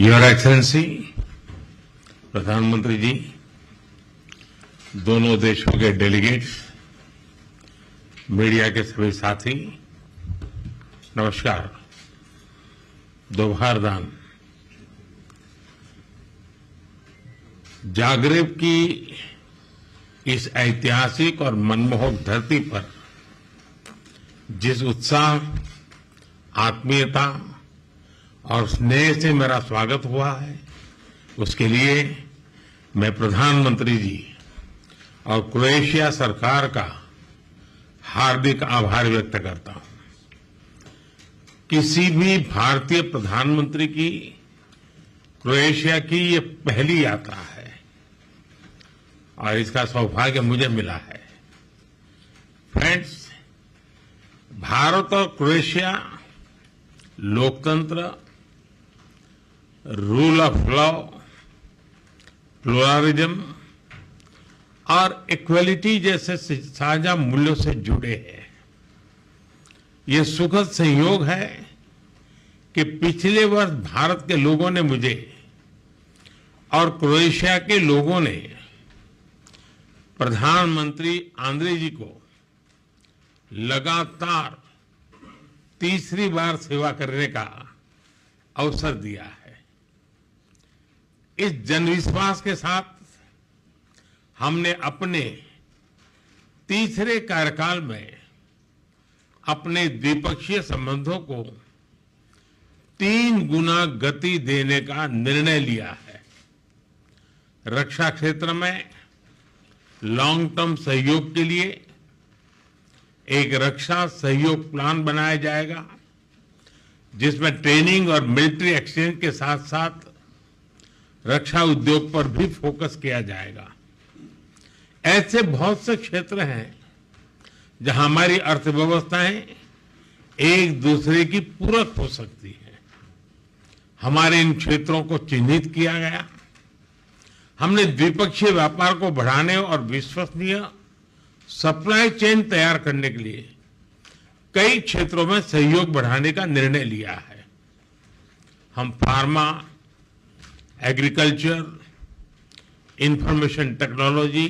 Your excellency, प्रधानमंत्री जी, दोनों देशों के डेलीगेट्स, मीडिया के सभी साथी, नमस्कार। दोपहरदान। जागरेब की इस ऐतिहासिक और मनमोहक धरती पर जिस उत्साह, आत्मीयता और स्नेह से मेरा स्वागत हुआ है, उसके लिए मैं प्रधानमंत्री जी और क्रोएशिया सरकार का हार्दिक आभार व्यक्त करता हूं। किसी भी भारतीय प्रधानमंत्री की क्रोएशिया की ये पहली यात्रा है और इसका सौभाग्य मुझे मिला है। फ्रेंड्स, भारत और क्रोएशिया लोकतंत्र, रूल ऑफ लॉ, प्लुरलिज्म और इक्वलिटी जैसे साझा मूल्यों से जुड़े हैं। ये सुखद संयोग है कि पिछले वर्ष भारत के लोगों ने मुझे और क्रोएशिया के लोगों ने प्रधानमंत्री आंद्रे जी को लगातार तीसरी बार सेवा करने का अवसर दिया है। इस जनविश्वास के साथ हमने अपने तीसरे कार्यकाल में अपने द्विपक्षीय संबंधों को 3 गुना गति देने का निर्णय लिया है। रक्षा क्षेत्र में लॉन्ग टर्म सहयोग के लिए एक रक्षा सहयोग प्लान बनाया जाएगा, जिसमें ट्रेनिंग और मिलिट्री एक्सचेंज के साथ साथ रक्षा उद्योग पर भी फोकस किया जाएगा। ऐसे बहुत से क्षेत्र हैं जहां हमारी अर्थव्यवस्थाएं एक दूसरे की पूरक हो सकती हैं। हमारे इन क्षेत्रों को चिन्हित किया गया। हमने द्विपक्षीय व्यापार को बढ़ाने और विश्वसनीय सप्लाई चेन तैयार करने के लिए कई क्षेत्रों में सहयोग बढ़ाने का निर्णय लिया है। हम pharma, agriculture, information technology,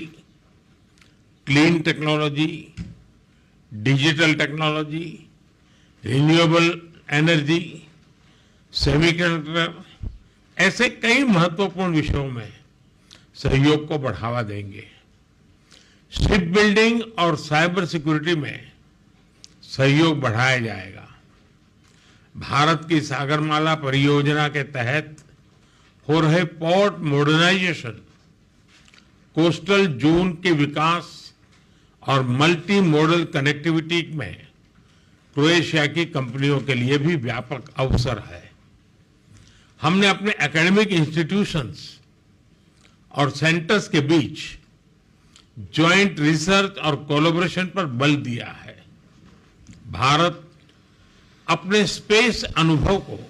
clean technology, digital technology, renewable energy, semiconductor, ऐसे कई महत्वपूर्ण विषयों में सहयोग को बढ़ावा देंगे। शिप बिल्डिंग और साइबर सिक्योरिटी में सहयोग बढ़ाया जाएगा। भारत की सागरमाला परियोजना के तहत हो रहे पोर्ट मॉडर्नाइजेशन, कोस्टल जोन के विकास और मल्टी मॉडल कनेक्टिविटी में क्रोएशिया की कंपनियों के लिए भी व्यापक अवसर है। हमने अपने एकेडमिक इंस्टीट्यूशंस और सेंटर्स के बीच ज्वाइंट रिसर्च और कोलैबोरेशन पर बल दिया है। भारत अपने स्पेस अनुभव को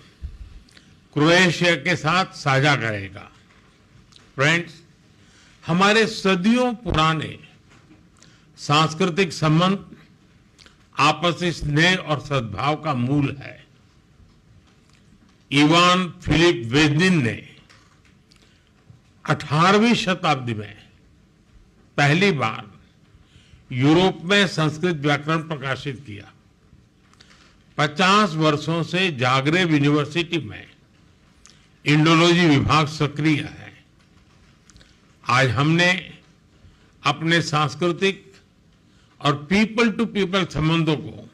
क्रोएशिया के साथ साझा करेगा। फ्रेंड्स, हमारे सदियों पुराने सांस्कृतिक संबंध आपसी स्नेह और सद्भाव का मूल है। इवान फिलिप वेजनिन ने 18वीं शताब्दी में पहली बार यूरोप में संस्कृत व्याकरण प्रकाशित किया। 50 वर्षों से जागरेब यूनिवर्सिटी में इंडोलॉजी विभाग सक्रिय है। आज हमने अपने सांस्कृतिक और पीपल टू पीपल संबंधों को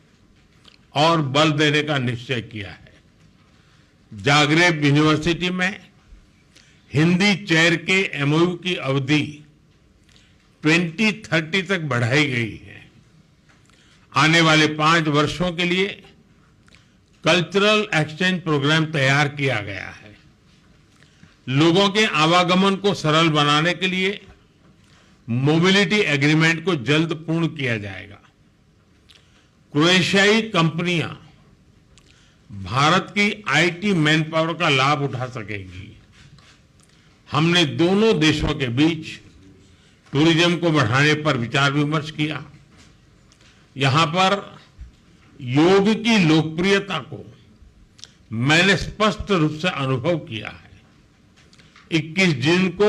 और बल देने का निश्चय किया है। जागरेब यूनिवर्सिटी में हिंदी चेयर के एमओयू की अवधि 2030 तक बढ़ाई गई है। आने वाले 5 वर्षों के लिए कल्चरल एक्सचेंज प्रोग्राम तैयार किया गया है। लोगों के आवागमन को सरल बनाने के लिए मोबिलिटी एग्रीमेंट को जल्द पूर्ण किया जाएगा। क्रोएशियाई कंपनियां भारत की आईटी मैन पावर का लाभ उठा सकेंगी। हमने दोनों देशों के बीच टूरिज्म को बढ़ाने पर विचार विमर्श किया। यहां पर योग की लोकप्रियता को मैंने स्पष्ट रूप से अनुभव किया है। 21 जून को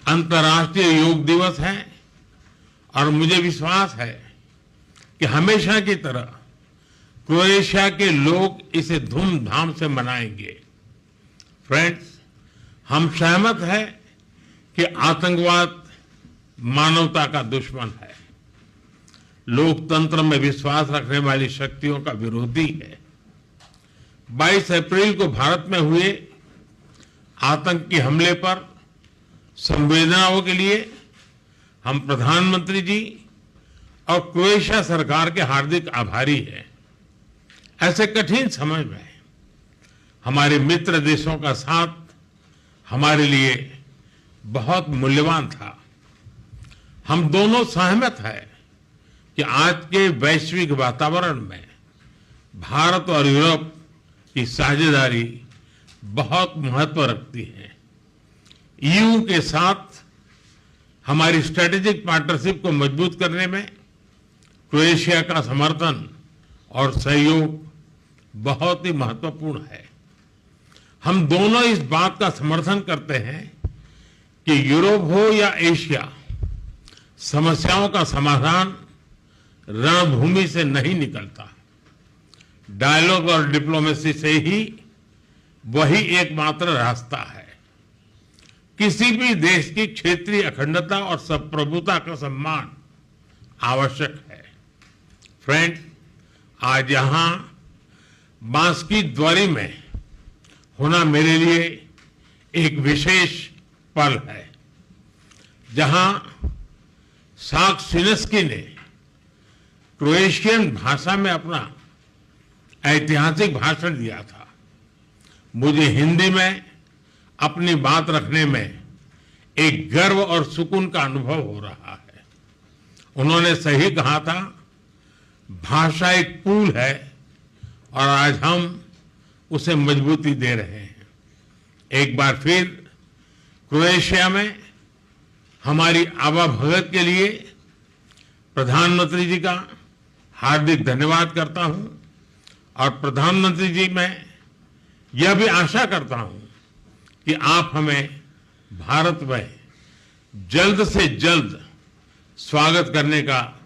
अंतर्राष्ट्रीय योग दिवस है और मुझे विश्वास है कि हमेशा की तरह क्रोएशिया के लोग इसे धूमधाम से मनाएंगे। फ्रेंड्स, हम सहमत हैं कि आतंकवाद मानवता का दुश्मन है, लोकतंत्र में विश्वास रखने वाली शक्तियों का विरोधी है। 22 अप्रैल को भारत में हुए आतंकी हमले पर संवेदनाओं के लिए हम प्रधानमंत्री जी और क्रोएशिया सरकार के हार्दिक आभारी हैं। ऐसे कठिन समय में हमारे मित्र देशों का साथ हमारे लिए बहुत मूल्यवान था। हम दोनों सहमत हैं कि आज के वैश्विक वातावरण में भारत और यूरोप की साझेदारी बहुत महत्व रखती है। ईयू के साथ हमारी स्ट्रेटेजिक पार्टनरशिप को मजबूत करने में क्रोएशिया का समर्थन और सहयोग बहुत ही महत्वपूर्ण है। हम दोनों इस बात का समर्थन करते हैं कि यूरोप हो या एशिया, समस्याओं का समाधान रणभूमि से नहीं निकलता। डायलॉग और डिप्लोमेसी से ही वही एकमात्र रास्ता है। किसी भी देश की क्षेत्रीय अखंडता और संप्रभुता का सम्मान आवश्यक है। फ्रेंड्स, आज यहां बांसकी द्वारी में होना मेरे लिए एक विशेष पल है, जहां साक्सिनेस्की ने क्रोएशियन भाषा में अपना ऐतिहासिक भाषण दिया था। मुझे हिंदी में अपनी बात रखने में एक गर्व और सुकून का अनुभव हो रहा है। उन्होंने सही कहा था, भाषा एक पुल है और आज हम उसे मजबूती दे रहे हैं। एक बार फिर क्रोएशिया में हमारी आवाभगत के लिए प्रधानमंत्री जी का हार्दिक धन्यवाद करता हूं और प्रधानमंत्री जी मैं यह भी आशा करता हूं कि आप हमें भारत में जल्द से जल्द स्वागत करने का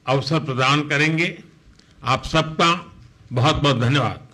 अवसर प्रदान करेंगे। आप सबका बहुत बहुत धन्यवाद।